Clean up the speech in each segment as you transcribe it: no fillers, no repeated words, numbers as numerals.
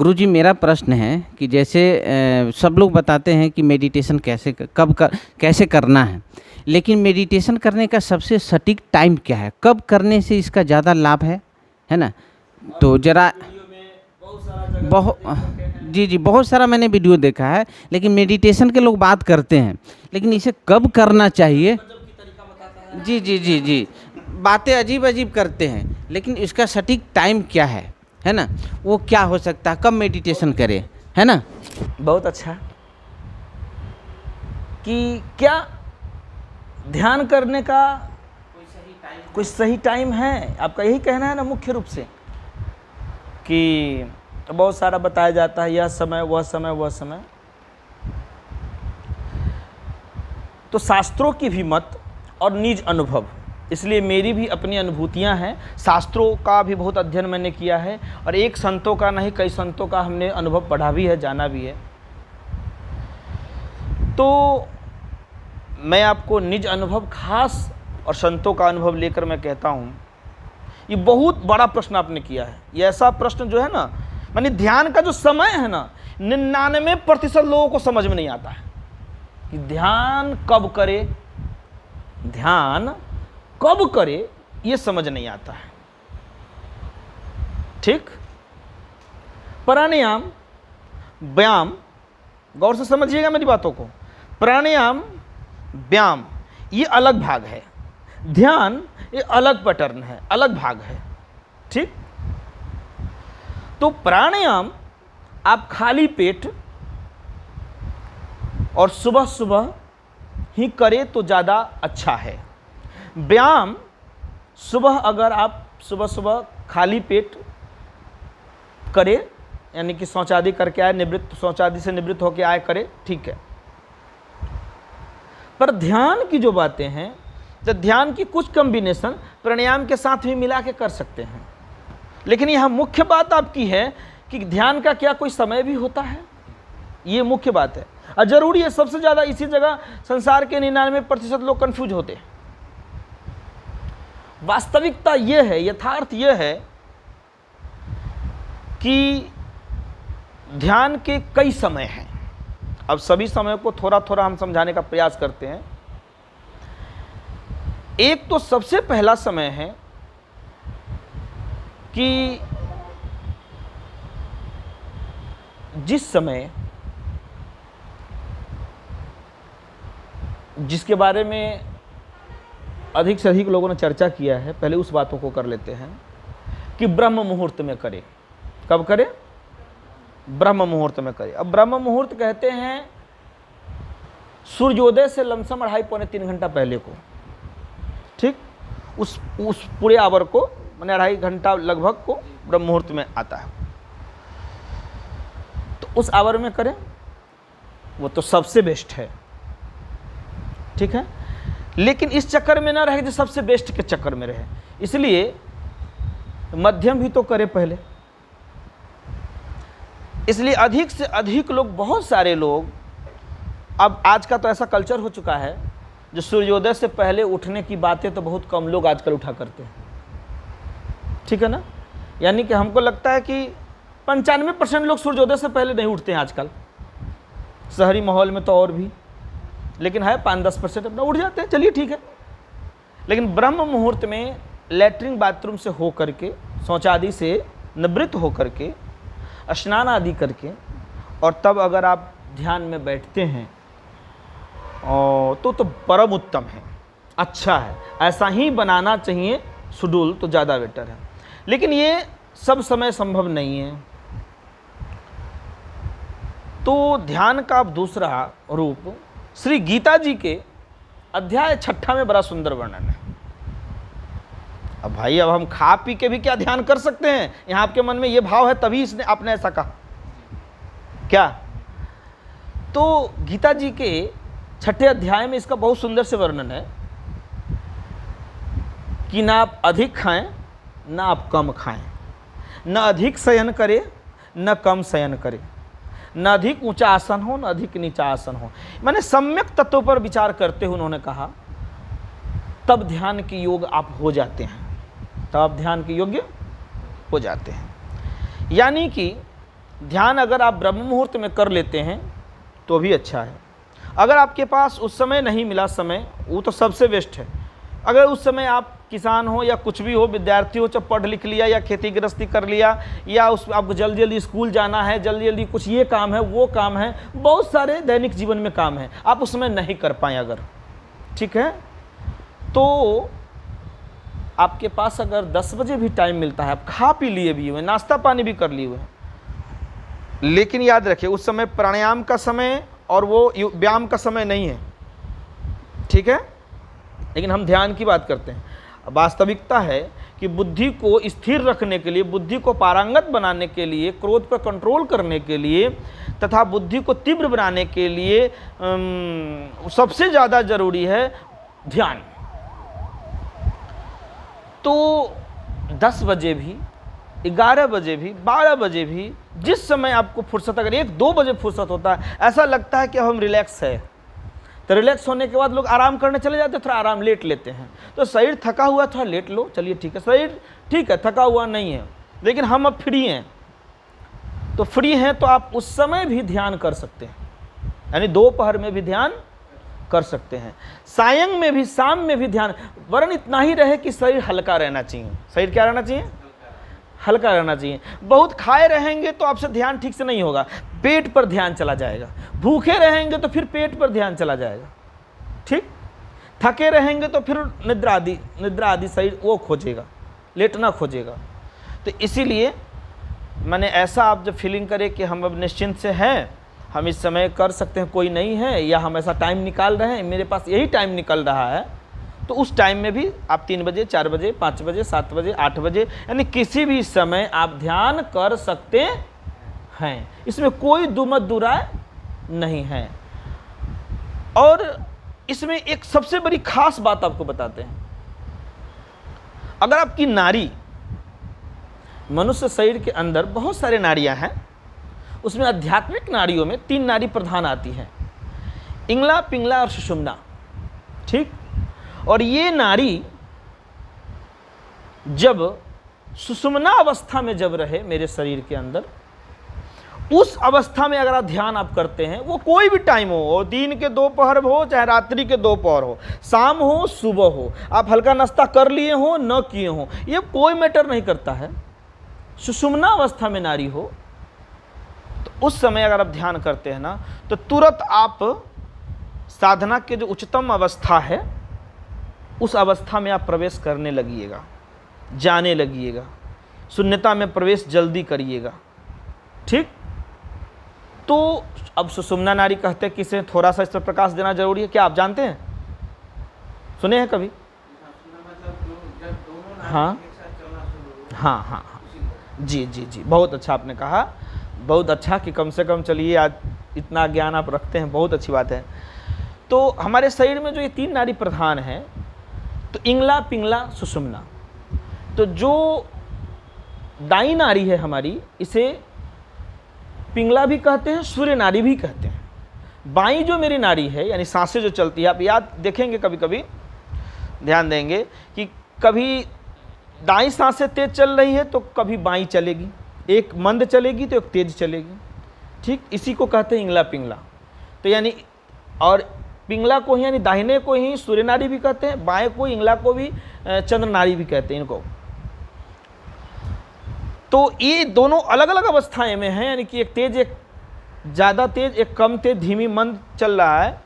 गुरुजी मेरा प्रश्न है कि जैसे सब लोग बताते हैं कि मेडिटेशन कैसे करना है, लेकिन मेडिटेशन करने का सबसे सटीक टाइम क्या है, कब करने से इसका ज़्यादा लाभ है ना? तो जरा बहुत जी जी बहुत सारा मैंने वीडियो देखा है, लेकिन मेडिटेशन के लोग बात करते हैं, लेकिन इसे कब करना चाहिए? जी जी जी जी बातें अजीब अजीब करते हैं, लेकिन इसका सटीक टाइम क्या है ना? वो क्या हो सकता है, कब मेडिटेशन करें, है ना? बहुत अच्छा कि क्या ध्यान करने का कोई सही टाइम है, आपका यही कहना है ना मुख्य रूप से, कि बहुत सारा बताया जाता है, यह समय वह समय वह समय। तो शास्त्रों की भी मत और निज अनुभव, इसलिए मेरी भी अपनी अनुभूतियां हैं, शास्त्रों का भी बहुत अध्ययन मैंने किया है, और एक संतों का नहीं कई संतों का हमने अनुभव पढ़ा भी है, जाना भी है। तो मैं आपको निज अनुभव खास और संतों का अनुभव लेकर मैं कहता हूँ, ये बहुत बड़ा प्रश्न आपने किया है। ये ऐसा प्रश्न जो है ना, माने ध्यान का जो समय है ना, 99% लोगों को समझ में नहीं आता है कि ध्यान कब करे, ध्यान कब करे, ये समझ नहीं आता है। ठीक, प्राणायाम व्यायाम, गौर से समझिएगा मेरी बातों को, प्राणायाम व्यायाम ये अलग भाग है, ध्यान ये अलग पैटर्न है, अलग भाग है। ठीक, तो प्राणायाम आप खाली पेट और सुबह सुबह ही करें तो ज़्यादा अच्छा है। व्यायाम सुबह अगर आप सुबह सुबह खाली पेट करें, यानी कि शौचादि करके आए, निवृत्त शौचादि से निवृत्त होकर आए, करे, ठीक है। पर ध्यान की जो बातें हैं, तो ध्यान की कुछ कॉम्बिनेशन प्राणायाम के साथ भी मिला के कर सकते हैं, लेकिन यह मुख्य बात आपकी है कि ध्यान का क्या कोई समय भी होता है, ये मुख्य बात है। और जरूरी है, सबसे ज़्यादा इसी जगह संसार के 99% लोग कंफ्यूज होते हैं। वास्तविकता ये है, यथार्थ ये है कि ध्यान के कई समय हैं। अब सभी समय को थोड़ा थोड़ा हम समझाने का प्रयास करते हैं। एक तो सबसे पहला समय है कि जिस समय, जिसके बारे में अधिक से अधिक लोगों ने चर्चा किया है, पहले उस बातों को कर लेते हैं कि ब्रह्म मुहूर्त में करे। कब करे? ब्रह्म मुहूर्त में करे। अब ब्रह्म मुहूर्त कहते हैं सूर्योदय से लमसम 2.5-3 घंटा पहले को। ठीक, उस पूरे आवर को, मैंने 2.5 घंटा लगभग को ब्रह्म मुहूर्त में आता है, तो उस आवर में करें, वो तो सबसे बेस्ट है। ठीक है, लेकिन इस चक्कर में ना रहे जो सबसे बेस्ट के चक्कर में रहे, इसलिए मध्यम भी तो करे पहले। इसलिए अधिक से अधिक लोग, बहुत सारे लोग, अब आज का तो ऐसा कल्चर हो चुका है जो सूर्योदय से पहले उठने की बातें तो बहुत कम लोग आजकल उठा करते हैं। ठीक है ना, यानी कि हमको लगता है कि 95% लोग सूर्योदय से पहले नहीं उठते हैं आजकल, शहरी माहौल में तो और भी, लेकिन है 5-10% अपना उठ जाते हैं, चलिए ठीक है। लेकिन ब्रह्म मुहूर्त में लैट्रिन बाथरूम से हो करके, शौचादि से निवृत्त हो करके, स्नान आदि करके, और तब अगर आप ध्यान में बैठते हैं तो परम उत्तम है, अच्छा है। ऐसा ही बनाना चाहिए शेड्यूल, तो ज़्यादा बेटर है। लेकिन ये सब समय संभव नहीं है। तो ध्यान का अब दूसरा रूप श्री गीता जी के अध्याय 6 में बड़ा सुंदर वर्णन है। अब भाई, अब हम खा पी के भी क्या ध्यान कर सकते हैं? यहाँ आपके मन में ये भाव है, तभी इसने आपने ऐसा कहा क्या? तो गीता जी के 6 अध्याय में इसका बहुत सुंदर से वर्णन है कि ना आप अधिक खाएं, ना आप कम खाएं, न अधिक शयन करें, न कम शयन करें, न अधिक ऊंचा आसन हो, न अधिक नीचा आसन हो। मैंने सम्यक तत्वों पर विचार करते हुए उन्होंने कहा, तब ध्यान के योग आप हो जाते हैं, तब आप ध्यान के योग्य हो जाते हैं। यानी कि ध्यान अगर आप ब्रह्म मुहूर्त में कर लेते हैं तो भी अच्छा है। अगर आपके पास उस समय नहीं मिला समय, वो तो सबसे बेस्ट है। अगर उस समय आप किसान हो या कुछ भी हो, विद्यार्थी हो, जब पढ़ लिख लिया या खेती गृहस्थी कर लिया, या उस आपको जल्दी जल्दी स्कूल जाना है, जल्दी जल्दी कुछ ये काम है वो काम है, बहुत सारे दैनिक जीवन में काम है, आप उस समय नहीं कर पाए अगर, ठीक है, तो आपके पास अगर 10 बजे भी टाइम मिलता है, आप खा पी लिए भी हुए, नाश्ता पानी भी कर लिए हुए, लेकिन याद रखिए उस समय प्राणायाम का समय और वो व्यायाम का समय नहीं है, ठीक है। लेकिन हम ध्यान की बात करते हैं। वास्तविकता है कि बुद्धि को स्थिर रखने के लिए, बुद्धि को पारंगत बनाने के लिए, क्रोध पर कंट्रोल करने के लिए तथा बुद्धि को तीव्र बनाने के लिए सबसे ज़्यादा जरूरी है ध्यान। तो 10 बजे भी, 11 बजे भी, 12 बजे भी, जिस समय आपको फुर्सत, अगर 1-2 बजे फुर्सत होता है, ऐसा लगता है कि हम रिलैक्स है, तो रिलैक्स होने के बाद लोग आराम करने चले जाते हैं, थोड़ा आराम लेट लेते हैं, तो शरीर थका हुआ थोड़ा लेट लो, चलिए ठीक है, शरीर ठीक है थका हुआ नहीं है, लेकिन हम अब फ्री हैं, तो फ्री हैं तो आप उस समय भी ध्यान कर सकते हैं, यानी दोपहर में भी ध्यान कर सकते हैं, सायं में भी, शाम में भी ध्यान, वरन इतना ही रहे कि शरीर हल्का रहना चाहिए। शरीर क्या रहना चाहिए? हल्का रहना चाहिए। बहुत खाए रहेंगे तो आपसे ध्यान ठीक से नहीं होगा, पेट पर ध्यान चला जाएगा। भूखे रहेंगे तो फिर पेट पर ध्यान चला जाएगा, ठीक। थके रहेंगे तो फिर निद्रा आदि शरीर वो खोजेगा, लेटना खोजेगा। तो इसीलिए मैंने ऐसा, आप जब फीलिंग करें कि हम अब निश्चिंत से हैं, हम इस समय कर सकते हैं, कोई नहीं है, या हम ऐसा टाइम निकाल रहे हैं, मेरे पास यही टाइम निकल रहा है, तो उस टाइम में भी आप 3 बजे, 4 बजे, 5 बजे, 7 बजे, 8 बजे, यानी किसी भी समय आप ध्यान कर सकते हैं। इसमें कोई दुमत दुराय नहीं है। और इसमें एक सबसे बड़ी खास बात आपको बताते हैं, अगर आपकी नाड़ी, मनुष्य शरीर के अंदर बहुत सारे नाड़ियां हैं, उसमें आध्यात्मिक नाड़ियों में 3 नाड़ी प्रधान आती हैं, इंगला, पिंगला और सुषुम्ना, ठीक। और ये नाड़ी जब सुषुम्ना अवस्था में जब रहे मेरे शरीर के अंदर, उस अवस्था में अगर आप ध्यान आप करते हैं, वो कोई भी टाइम हो, दिन के दोपहर हो चाहे रात्रि के दोपहर हो, शाम हो सुबह हो, आप हल्का नाश्ता कर लिए हो न किए हो, ये कोई मैटर नहीं करता है। सुषुम्ना अवस्था में नाड़ी हो तो उस समय अगर आप ध्यान करते हैं ना, तो तुरंत आप साधना के जो उच्चतम अवस्था है उस अवस्था में आप प्रवेश करने लगिएगा, जाने लगिएगा, शून्यता में प्रवेश जल्दी करिएगा, ठीक। तो अब सुषुम्ना नाड़ी कहते हैं, किसे थोड़ा सा इस पर प्रकाश देना जरूरी है, क्या आप जानते हैं, सुने हैं कभी? हाँ हाँ हाँ, जी जी जी, बहुत अच्छा आपने कहा, बहुत अच्छा कि कम से कम चलिए आज इतना ज्ञान आप रखते हैं, बहुत अच्छी बात है। तो हमारे शरीर में जो ये 3 नाड़ी प्रधान हैं, तो इंगला, पिंगला, सुषुम्ना, तो जो दाई नाड़ी है हमारी, इसे पिंगला भी कहते हैं, सूर्य नाड़ी भी कहते हैं। बाई जो मेरी नाड़ी है, यानी सांसें जो चलती है, आप याद देखेंगे, कभी कभी ध्यान देंगे कि कभी दाई सांसें तेज चल रही है तो कभी बाई चलेगी, एक मंद चलेगी तो एक तेज चलेगी, ठीक। इसी को कहते हैं इंगला, पिंगला। तो यानी, और पिंगला को ही यानी दाहिने को ही सूर्य नाड़ी भी कहते हैं, बाएं को, इंगला को भी चंद्र नाड़ी भी कहते हैं इनको। तो ये दोनों अलग अलग अवस्थाएं में हैं, यानी कि एक तेज, एक ज़्यादा तेज, एक कम तेज, धीमी मंद चल रहा है।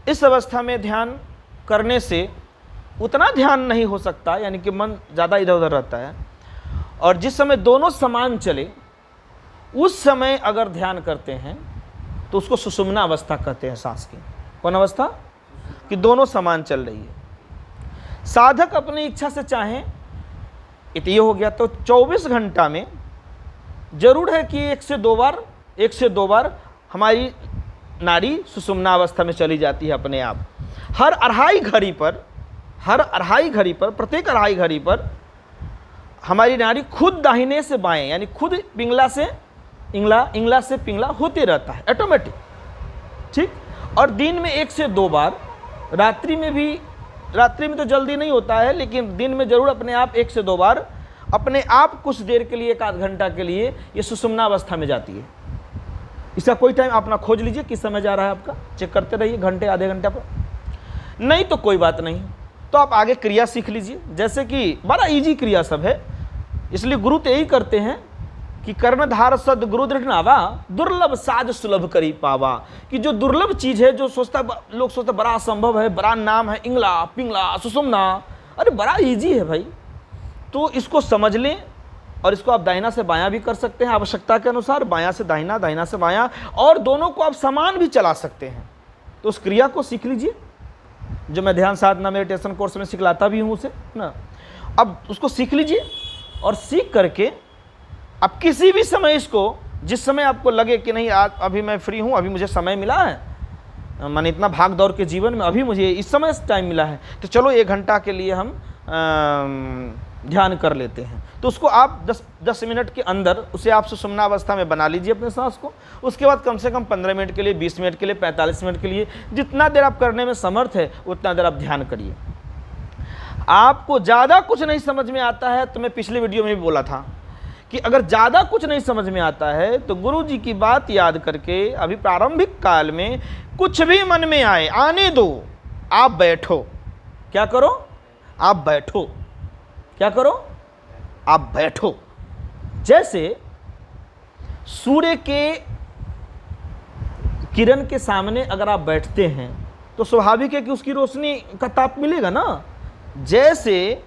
इस अवस्था में ध्यान करने से उतना ध्यान नहीं हो सकता, यानी कि मन ज़्यादा इधर उधर रहता है। और जिस समय दोनों समान चले, उस समय अगर ध्यान करते हैं तो उसको सुषुम्ना अवस्था कहते हैं, सांस की। कौन अवस्था? कि दोनों समान चल रही है। साधक अपनी इच्छा से चाहें, ये हो गया, तो 24 घंटा में जरूर है कि 1 से 2 बार हमारी नाड़ी सुषुम्ना अवस्था में चली जाती है अपने आप। हर अढ़ाई घड़ी पर, प्रत्येक अढ़ाई घड़ी पर हमारी नाड़ी खुद दाहिने से बाएं, यानी खुद पिंगला से इंगला, इंगला से पिंगला होते रहता है ऑटोमेटिक, ठीक। और दिन में 1 से 2 बार, रात्रि में भी, रात्रि में तो जल्दी नहीं होता है, लेकिन दिन में जरूर अपने आप 1 से 2 बार अपने आप कुछ देर के लिए, 1 आध घंटा के लिए ये सुषुम्ना अवस्था में जाती है। इसका कोई टाइम अपना खोज लीजिए, किस समय जा रहा है आपका, चेक करते रहिए घंटे आधे घंटे पर, नहीं तो कोई बात नहीं, तो आप आगे क्रिया सीख लीजिए। जैसे कि बड़ा इजी क्रिया सब है, इसलिए गुरु तो यही करते हैं कि कर्णधार सद गुरु दृढ़ नावा, दुर्लभ साज सुलभ करी पावा, कि जो दुर्लभ चीज है, जो लोग सोचता बड़ा असंभव है, बड़ा नाम है इंगला पिंगला सुषुम्ना, अरे बड़ा इजी है भाई। तो इसको समझ लें, और इसको आप दाहिना से बायां भी कर सकते हैं आवश्यकता के अनुसार, बायां से दाहिना, दाहिना से बायां, और दोनों को आप समान भी चला सकते हैं। तो उस क्रिया को सीख लीजिए, जो मैं ध्यान साधना मेडिटेशन कोर्स में सिखलाता भी हूँ उसे ना। अब उसको सीख लीजिए, और सीख करके अब किसी भी समय इसको, जिस समय आपको लगे कि नहीं आज अभी मैं फ्री हूँ, अभी मुझे समय मिला है, मैंने इतना भाग दौड़ के जीवन में अभी मुझे इस समय टाइम मिला है, तो चलो 1 घंटा के लिए हम ध्यान कर लेते हैं। तो उसको आप 10 मिनट के अंदर उसे आप सुषुम्ना अवस्था में बना लीजिए अपने सांस को। उसके बाद कम से कम 15 मिनट के लिए, 20 मिनट के लिए, 45 मिनट के लिए, जितना देर आप करने में समर्थ है उतना देर आप ध्यान करिए। आपको ज़्यादा कुछ नहीं समझ में आता है तो मैं पिछले वीडियो में भी बोला था कि अगर ज़्यादा कुछ नहीं समझ में आता है तो गुरु जी की बात याद करके अभी प्रारंभिक काल में कुछ भी मन में आए, आने दो, आप बैठो। क्या करो? आप बैठो। क्या करो? आप बैठो। जैसे सूर्य के किरण के सामने अगर आप बैठते हैं तो स्वाभाविक है कि उसकी रोशनी का ताप मिलेगा ना। जैसे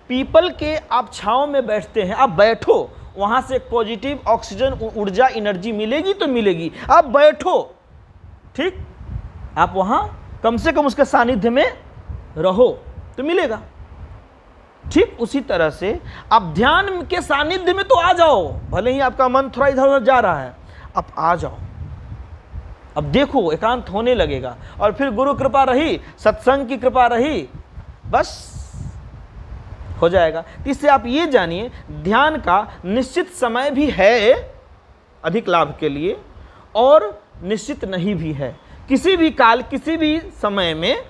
पीपल के आप छांव में बैठते हैं, आप बैठो, वहां से एक पॉजिटिव ऑक्सीजन ऊर्जा एनर्जी मिलेगी तो मिलेगी, आप बैठो, ठीक, आप वहां कम से कम उसके सानिध्य में रहो तो मिलेगा। ठीक उसी तरह से आप ध्यान के सानिध्य में तो आ जाओ, भले ही आपका मन थोड़ा इधर उधर जा रहा है, आप आ जाओ। अब देखो एकांत होने लगेगा, और फिर गुरु कृपा रही, सत्संग की कृपा रही, बस हो जाएगा। इससे आप ये जानिए ध्यान का निश्चित समय भी है अधिक लाभ के लिए, और निश्चित नहीं भी है। किसी भी काल, किसी भी समय में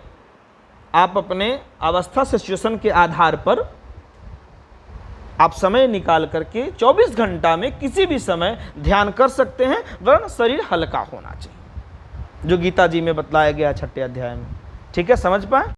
आप अपने अवस्था सिचुएशन के आधार पर आप समय निकाल करके 24 घंटा में किसी भी समय ध्यान कर सकते हैं, वरन शरीर हल्का होना चाहिए, जो गीता जी में बतलाया गया 6ठे अध्याय में। ठीक है, समझ पाए?